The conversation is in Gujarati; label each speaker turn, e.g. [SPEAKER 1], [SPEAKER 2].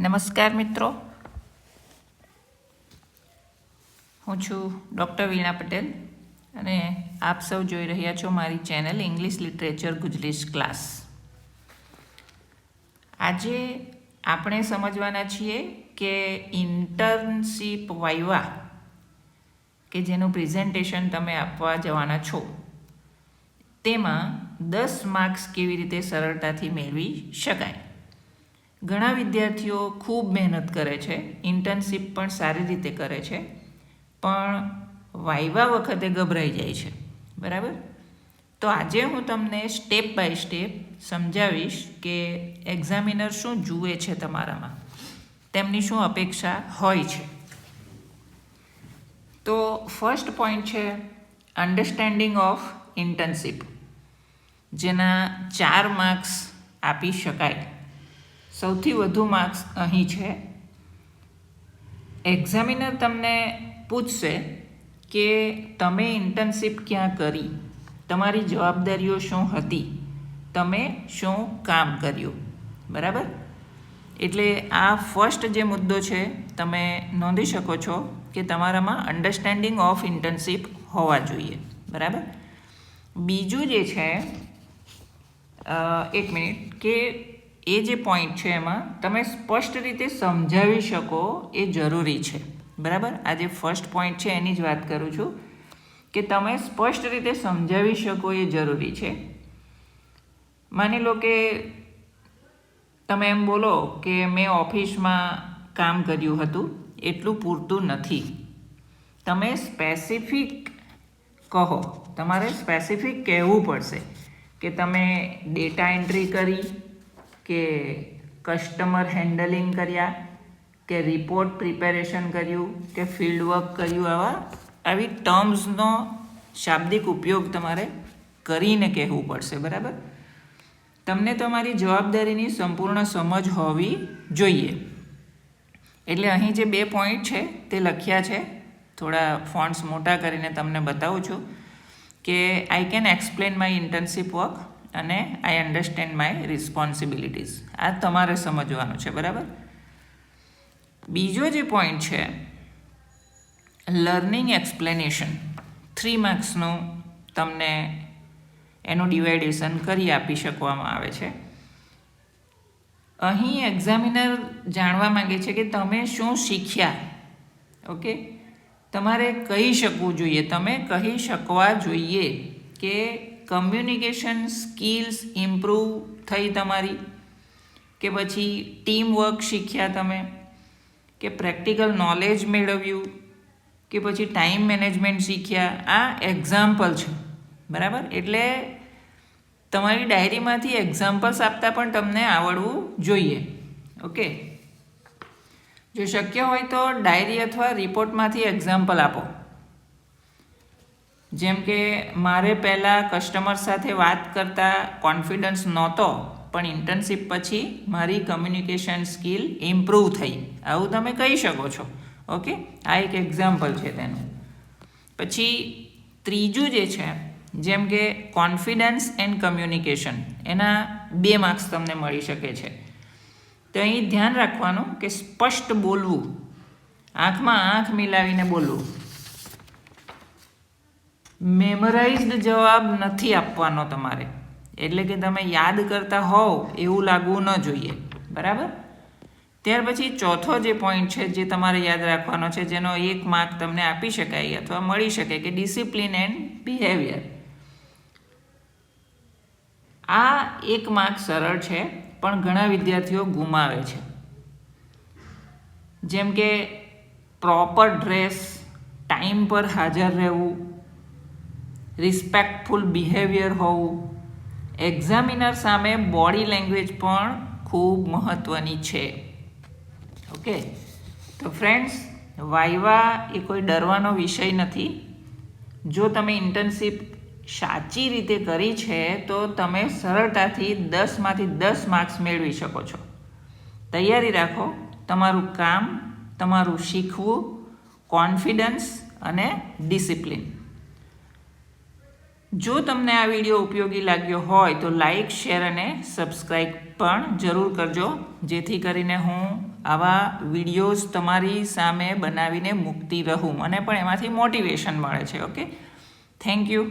[SPEAKER 1] નમસ્કાર મિત્રો, હું છું ડૉક્ટર વીણા પટેલ અને આપ સૌ જોઈ રહ્યા છો મારી ચેનલ ઇંગ્લિશ લિટરેચર ગુજલીશ ક્લાસ. આજે આપણે સમજવાના છીએ કે ઇન્ટર્નશીપ વાઇવા કે જેનું પ્રેઝન્ટેશન તમે આપવા જવાના છો તેમાં 10 માર્ક્સ કેવી રીતે સરળતાથી મેળવી શકાય. ઘણા વિદ્યાર્થીઓ ખૂબ મહેનત કરે છે, ઇન્ટર્નશીપ પણ સારી રીતે કરે છે, પણ વાઇવા વખતે ગભરાઈ જાય છે. બરાબર? તો આજે હું તમને સ્ટેપ બાય સ્ટેપ સમજાવીશ કે એક્ઝામિનર શું જુએ છે તમારામાં, તેમની શું અપેક્ષા હોય છે. તો ફર્સ્ટ પોઈન્ટ છે અન્ડરસ્ટેન્ડિંગ ઓફ ઇન્ટર્નશીપ, જેના 4 માર્ક્સ આપી શકાય. સૌથી વધુ માર્ક્સ અહીં છે. એક્ઝામિનર તમને પૂછશે કે તમે ઇન્ટર્નશીપ ક્યાં કરી, તમારી જવાબદારીઓ શું હતી, તમે શું કામ કર્યું. બરાબર? એટલે આ ફર્સ્ટ જે મુદ્દો છે તમે નોંધી શકો છો કે તમારામાં અન્ડરસ્ટેન્ડિંગ ઓફ ઇન્ટર્નશીપ હોવા જોઈએ. બરાબર? બીજું જે છે એક મિનિટ, કે એ જે પોઈન્ટ છે એમાં તમે સ્પષ્ટ રીતે સમજાવી શકો એ જરૂરી છે. બરાબર? આ જે ફર્સ્ટ પોઈન્ટ છે એની જ વાત કરું છું કે તમે સ્પષ્ટ રીતે સમજાવી શકો એ જરૂરી છે. માની લો કે તમે એમ બોલો કે મેં ઓફિસમાં કામ કર્યું હતું, એટલું પૂરતું નથી. તમે સ્પેસિફિક કહો, તમારે સ્પેસિફિક કહેવું પડશે કે તમે ડેટા એન્ટ્રી કરી, કે કસ્ટમર હેન્ડલિંગ કર્યા, કે રિપોર્ટ પ્રિપેરેશન કર્યું, કે ફિલ્ડ વર્ક કર્યું. આવી ટર્મ્સનો શાબ્દિક ઉપયોગ તમારે કરીને કહેવું પડશે. બરાબર? તમને તમારી જવાબદારીની સંપૂર્ણ સમજ હોવી જોઈએ. એટલે અહીં જે 2 પોઈન્ટ છે તે લખ્યા છે, થોડા ફોન્ટ્સ મોટા કરીને તમને બતાવું છું કે I can explain my internship work અને આઈ અન્ડરસ્ટેન્ડ માય રિસ્પોન્સિબિલિટીઝ. આ તમારે સમજવાનું છે. બરાબર? બીજો જે પોઈન્ટ છે લર્નિંગ એક્સપ્લેનેશન, 3 માર્ક્સનું તમને એનું ડિવાઇડેશન કરી આપી શકવામાં આવે છે. અહીં એક્ઝામિનર જાણવા માંગે છે કે તમે શું શીખ્યા. ઓકે, તમારે કહી શકવું જોઈએ, તમે કહી શકવા જોઈએ કે કમ્યુનિકેશન સ્કિલ્સ ઇમ્પ્રૂવ થઈ તમારી, કે પછી ટીમ વર્ક શીખ્યા તમે, કે પ્રેક્ટિકલ નોલેજ મેળવ્યું, કે પછી ટાઈમ મેનેજમેન્ટ શીખ્યા. આ એક્ઝામ્પલ છે. બરાબર? એટલે તમારી ડાયરીમાંથી એક્ઝામ્પલ્સ આપતા પણ તમને આવડવું જોઈએ. ઓકે, જો શક્ય હોય તો ડાયરી અથવા રિપોર્ટમાંથી એક્ઝામ્પલ આપો. જેમ કે મારે પહેલાં કસ્ટમર સાથે વાત કરતા કોન્ફિડન્સ નહોતો, પણ ઇન્ટર્નશીપ પછી મારી કમ્યુનિકેશન સ્કિલ ઇમ્પ્રૂવ થઈ. આવું તમે કહી શકો છો. ઓકે, આ એક એક્ઝામ્પલ છે તેનું. પછી ત્રીજું જે છે, જેમ કે કોન્ફિડન્સ એન્ડ કમ્યુનિકેશન, એના 2 માર્ક્સ તમને મળી શકે છે. તો અહીં ધ્યાન રાખવાનું કે સ્પષ્ટ બોલવું, આંખમાં આંખ મિલાવીને બોલવું. મેમરાઇઝડ જવાબ નથી આપવાનો તમારે, એટલે કે તમે યાદ કરતા હોવ એવું લાગવું ન જોઈએ. બરાબર? ત્યાર પછી ચોથો જે પોઈન્ટ છે જે તમારે યાદ રાખવાનો છે, જેનો 1 માર્ક તમને આપી શકાય અથવા મળી શકે, કે ડિસિપ્લિન એન્ડ બિહેવિયર. આ 1 માર્ક સરળ છે પણ ઘણા વિદ્યાર્થીઓ ગુમાવે છે. જેમ કે પ્રોપર ડ્રેસ, ટાઈમ પર હાજર રહેવું, રિસ્પેક્ટફુલ બિહેવિયર હોવું. એક્ઝામિનર સામે બોડી લેંગ્વેજ પણ ખૂબ મહત્ત્વની છે. ઓકે, તો ફ્રેન્ડ્સ, વાઇવા એ કોઈ ડરવાનો વિષય નથી. જો તમે ઇન્ટર્નશીપ સાચી રીતે કરી છે તો તમે સરળતાથી 10માંથી 10 માર્ક્સ મેળવી શકો છો. તૈયારી રાખો. તમારું કામ, તમારું શીખવું, કોન્ફિડન્સ અને ડિસિપ્લિન. જો તમને આ વિડીયો ઉપયોગી લાગ્યો હોય તો લાઈક, શેર અને સબસ્ક્રાઈબ પણ જરૂર કરજો, જેથી કરીને હું આવા વિડીયોઝ તમારી સામે બનાવીને મૂકતી રહું અને પણ એમાંથી મોટિવેશન મળે છે. Okay, thank you.